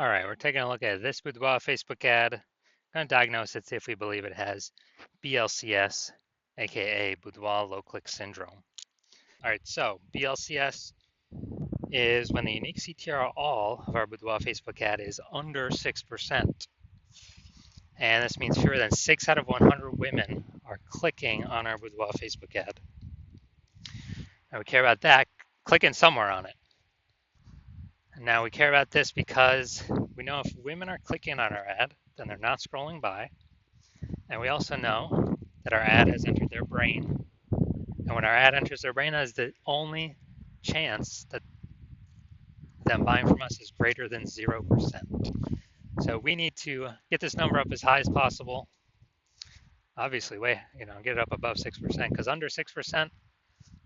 All right, we're taking a look at this Boudoir Facebook ad. Going to diagnose it, see if we believe it has BLCS, aka Boudoir Low Click Syndrome. All right, so BLCS is when the unique CTR all of our Boudoir Facebook ad is under 6%. And this means fewer than 6 out of 100 women are clicking on our Boudoir Facebook ad. And we care about that, clicking somewhere on it. And now we care about this because we know if women are clicking on our ad, then they're not scrolling by. And we also know that our ad has entered their brain. And when our ad enters their brain, that is the only chance that them buying from us is greater than 0%. So we need to get this number up as high as possible. Obviously, get it up above 6%, because under 6%,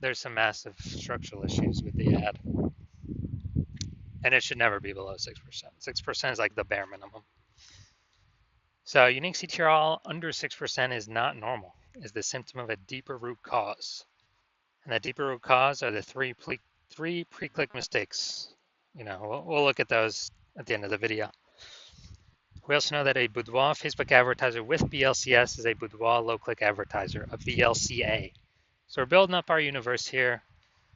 there's some massive structural issues with the ad. And it should never be below 6%. 6% is like the bare minimum. So unique CTR all under 6% is not normal, is the symptom of a deeper root cause. And that deeper root cause are the three pre-click mistakes. We'll look at those at the end of the video. We also know that a Boudoir Facebook advertiser with BLCS is a Boudoir low-click advertiser, a BLCA. So we're building up our universe here.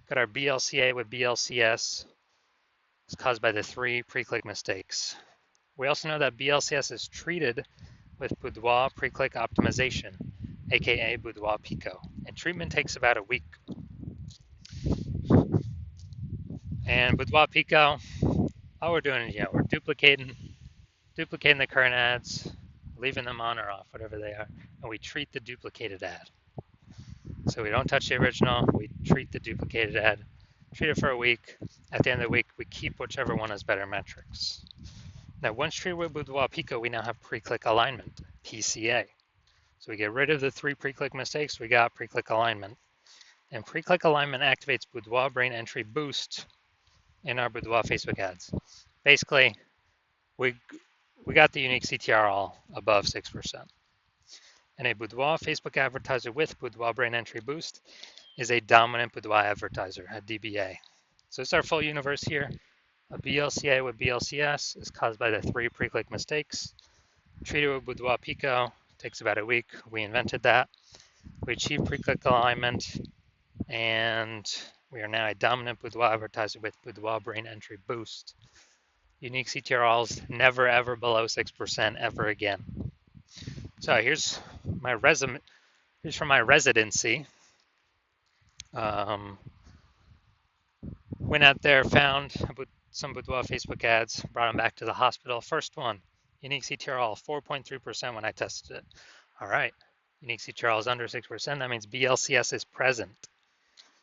Got our BLCA with BLCS. It's caused by the three pre-click mistakes. We also know that BLCS is treated with Boudoir pre-click optimization, aka Boudoir Pico, and treatment takes about a week. And Boudoir Pico, all we're doing is we're duplicating the current ads, leaving them on or off, whatever they are, and we treat the duplicated ad. So we don't touch the original, we treat the duplicated ad, treat it for a week. At the end of the week, we keep whichever one has better metrics. Now, once treated with Boudoir Pico, we now have pre-click alignment, PCA. So we get rid of the three pre-click mistakes, we got pre-click alignment. And pre-click alignment activates Boudoir brain entry boost in our Boudoir Facebook ads. Basically, we got the unique CTR all above 6%. And a Boudoir Facebook advertiser with Boudoir brain entry boost is a dominant Boudoir advertiser, a DBA. So it's our full universe here. A BLCA with BLCS is caused by the three pre-click mistakes. Treated with Boudoir Pico takes about a week. We invented that. We achieved pre-click alignment, and we are now a dominant Boudoir advertiser with Boudoir brain entry boost. Unique CTRLs never ever below 6% ever again. So here's my resume. Here's from my residency. Went out there, found some Boudoir Facebook ads, brought them back to the hospital. First one, unique CTRL 4.3% when I tested it. All right, unique CTRL is under 6%. That means BLCS is present.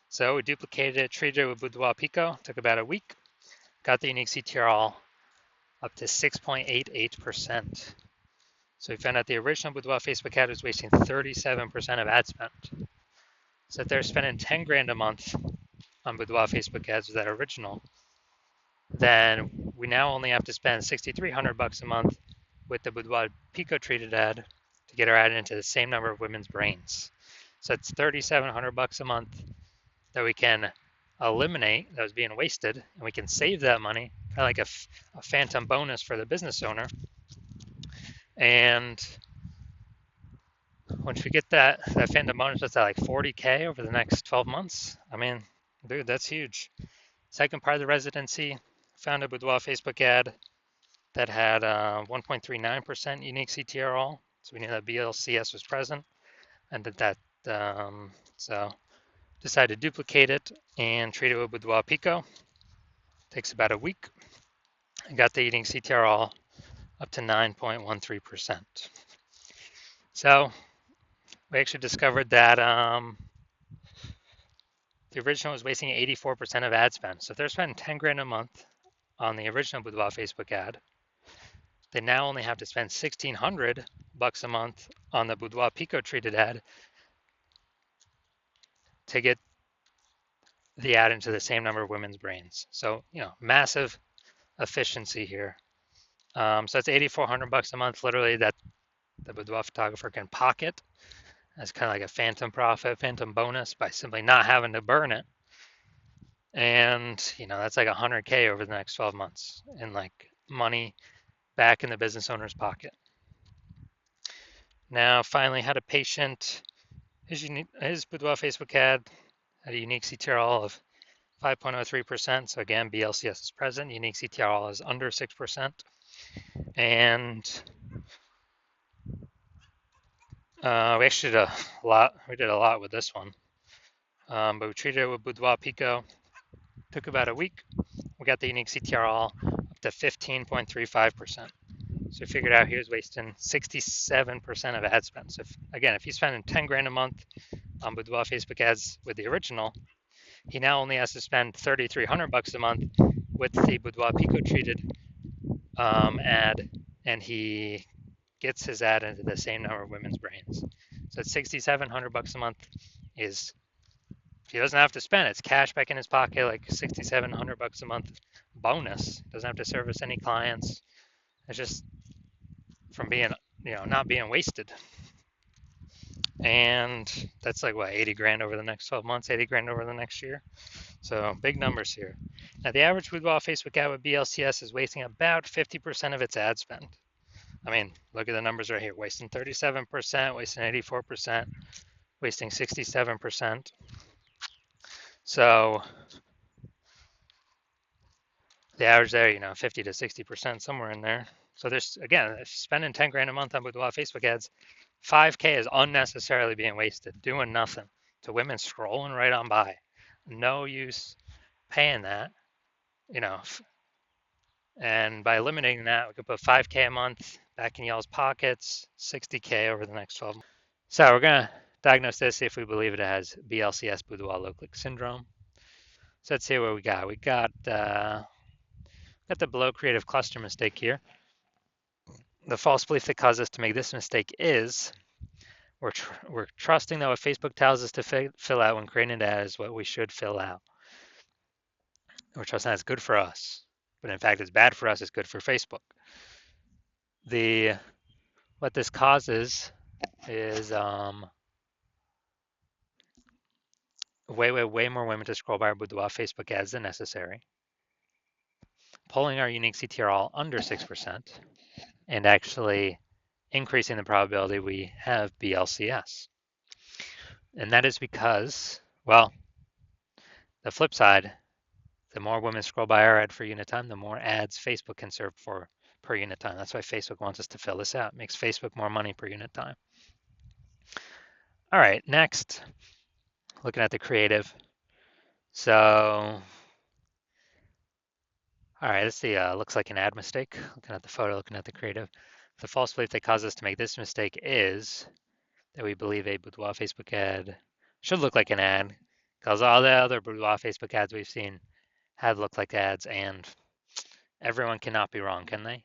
So we duplicated it, treated it with Boudoir Pico. Took about a week. Got the unique CTRL up to 6.88%. So we found out the original Boudoir Facebook ad was wasting 37% of ad spend. So if they're spending 10 grand a month on Boudoir Facebook ads with that original, then we now only have to spend $6,300 a month with the Boudoir Pico treated ad to get our ad into the same number of women's brains. So it's $3,700 a month that we can eliminate that was being wasted, and we can save that money, kind of like a phantom bonus for the business owner. And once we get that phantom bonus, what's that, like 40K over the next 12 months? I mean, dude, that's huge. Second part of the residency, found a Boudoir Facebook ad that had 1.39% unique CTR all. So we knew that BLCS was present, and so decided to duplicate it and treat it with Boudoir Pico. Takes about a week. I got the unique CTR all up to 9.13%. So we actually discovered that the original was wasting 84% of ad spend. So if they're spending 10 grand a month on the original Boudoir Facebook ad, they now only have to spend $1,600 a month on the Boudoir Pico treated ad to get the ad into the same number of women's brains. So, massive efficiency here. So it's $8,400 a month, literally, that the Boudoir photographer can pocket as kind of like a phantom profit, phantom bonus by simply not having to burn it. And, that's like 100K over the next 12 months in like money back in the business owner's pocket. Now, finally, had a patient, his Boudoir Facebook ad had a unique CTRL of 5.03%. So again, BLCS is present. Unique CTRL is under 6%. And we actually did a lot. We did a lot with this one. But we treated it with Boudoir Pico. Took about a week. We got the unique CTRL up to 15.35%. So we figured out he was wasting 67% of ad spend. So if he's spending 10 grand a month on Boudoir Facebook ads with the original, he now only has to spend 3,300 bucks a month with the Boudoir Pico treated ad, and he gets his ad into the same number of women's brains. So it's 6,700 bucks a month. Is he doesn't have to spend. It's cash back in his pocket, like 6,700 bucks a month bonus. Doesn't have to service any clients. It's just from being, not being wasted. And that's like what, 80 grand over the next 12 months, 80 grand over the next year. So big numbers here. Now the average Boudoir Facebook ad with BLCS is wasting about 50% of its ad spend. I mean, look at the numbers right here, wasting 37%, wasting 84%, wasting 67%. So the average there, 50 to 60%, somewhere in there. So there's, again, if spending 10 grand a month on Boudoir Facebook ads, 5K is unnecessarily being wasted, doing nothing to women scrolling right on by. No use paying that, and by eliminating that, we could put 5K a month back in y'all's pockets, 60K over the next 12 months. So we're going to diagnose this, see if we believe it has BLCS, Boudoir low click syndrome. So let's see what we got. We got the below creative cluster mistake here. The false belief that caused us to make this mistake is we're trusting that what Facebook tells us to fill out when creating an ad is what we should fill out. We're trusting that's good for us, but in fact it's bad for us, it's good for Facebook. What this causes is way more women to scroll by our Boudoir Facebook ads than necessary, pulling our unique CTRL under 6%, and actually increasing the probability we have BLCS. And that is because, well, the flip side, the more women scroll by our ad for unit time, the more ads Facebook can serve for per unit time. That's why Facebook wants us to fill this out. It makes Facebook more money per unit time. All right, next, looking at the creative. So, all right, let's see. Looks like an ad mistake. Looking at the photo, looking at the creative. The false belief that caused us to make this mistake is that we believe a Boudoir Facebook ad should look like an ad, because all the other Boudoir Facebook ads we've seen have looked like ads, and everyone cannot be wrong, can they?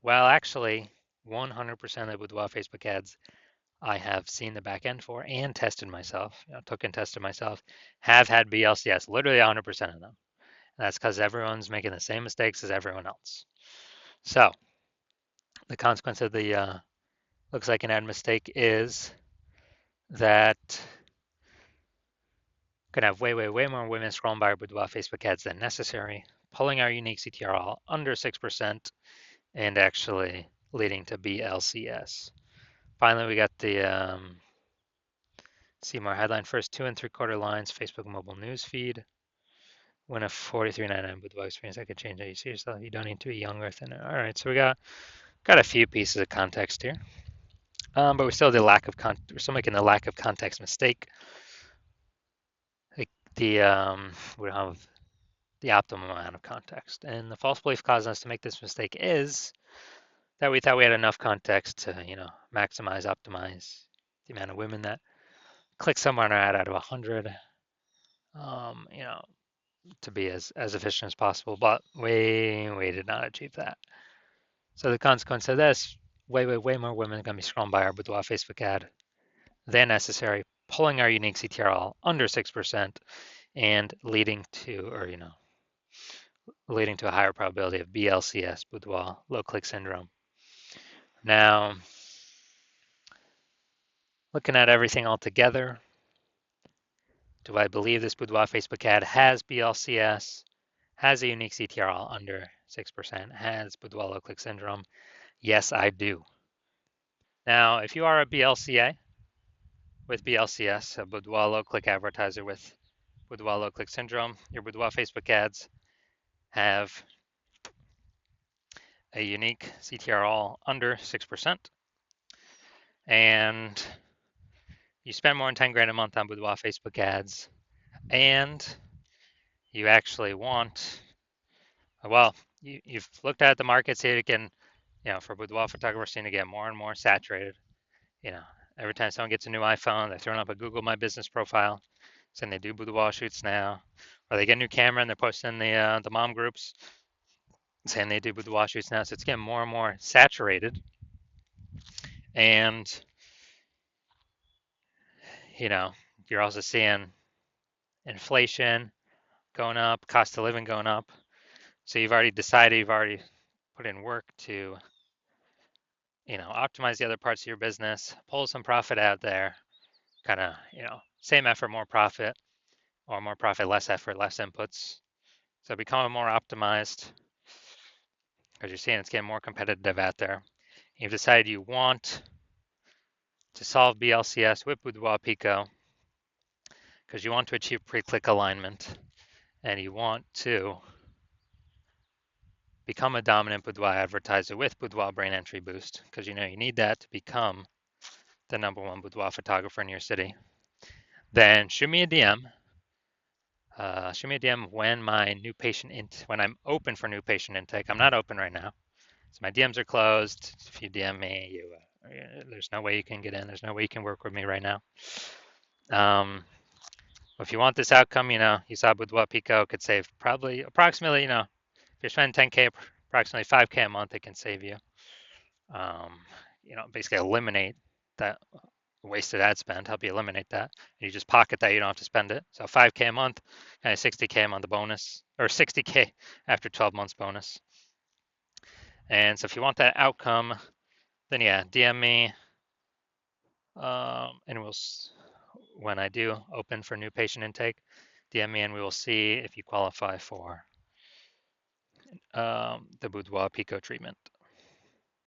Well, actually, 100% of the Boudoir Facebook ads I have seen the back end for and tested myself, took and tested myself, have had BLCS, literally 100% of them. And that's because everyone's making the same mistakes as everyone else. So the consequence of the looks like an ad mistake is that we're going to have way more women scrolling by our Boudoir Facebook ads than necessary, pulling our unique CTRL under 6%, and actually leading to BLCS. Finally, we got the see more headline first 2 3/4 lines, Facebook mobile news feed. Win a $43.99 Boudoir experience. I could change how you see yourself. You don't need to be younger or thinner. All right, so we got a few pieces of context here, but we still did we're still making the lack of context mistake. We don't have the optimum amount of context, and the false belief causing us to make this mistake is that we thought we had enough context to maximize, optimize the amount of women that click somewhere on our ad out of 100. To be as efficient as possible, but we did not achieve that. So the consequence of this, way more women are going to be scrolling by our Boudoir Facebook ad than necessary, pulling our unique CTRL under 6%, and leading to a higher probability of BLCS, Boudoir low click syndrome. Now, looking at everything all together, do I believe this Boudoir Facebook ad has BLCS, has a unique CTRL under 6% has Boudoir low click syndrome. Yes, I do. Now, if you are a BLCA with BLCS, a Boudoir low click advertiser with Boudoir low click syndrome, your Boudoir Facebook ads have a unique CTR all under 6%, and you spend more than 10 grand a month on Boudoir Facebook ads, and you actually want, well, you've looked at the market, see it again, for boudoir photographers, seeing it get more and more saturated. Every time someone gets a new iPhone, they're throwing up a Google My Business profile, saying they do boudoir shoots now, or they get a new camera and they're posting the mom groups saying they do boudoir shoots now. So it's getting more and more saturated, and you're also seeing inflation going up, cost of living going up. So you've already decided, you've already put in work to optimize the other parts of your business, pull some profit out there, kind of, same effort, more profit, or more profit, less effort, less inputs. So becoming more optimized because you're seeing it's getting more competitive out there. You've decided you want to solve BLCS with Boudoir Pico because you want to achieve pre-click alignment and you want to become a dominant Boudoir advertiser with Boudoir Brain Entry Boost because you need that to become the #1 boudoir photographer in your city. Then shoot me a DM. Shoot me a DM when I'm open for new patient intake. I'm not open right now, so my DMs are closed. If you DM me, there's no way you can get in. There's no way you can work with me right now. If you want this outcome, you saw Boudoir Pico could save probably approximately, if you're spending 10K, approximately 5K a month, it can save you. Basically eliminate that wasted ad spend, help you eliminate that. And you just pocket that, you don't have to spend it. So 5K a month, kind of 60K a month bonus, or 60K after 12 months bonus. And so if you want that outcome, then yeah, DM me. And when I do open for new patient intake, DM me and we will see if you qualify for the Boudoir Pico treatment.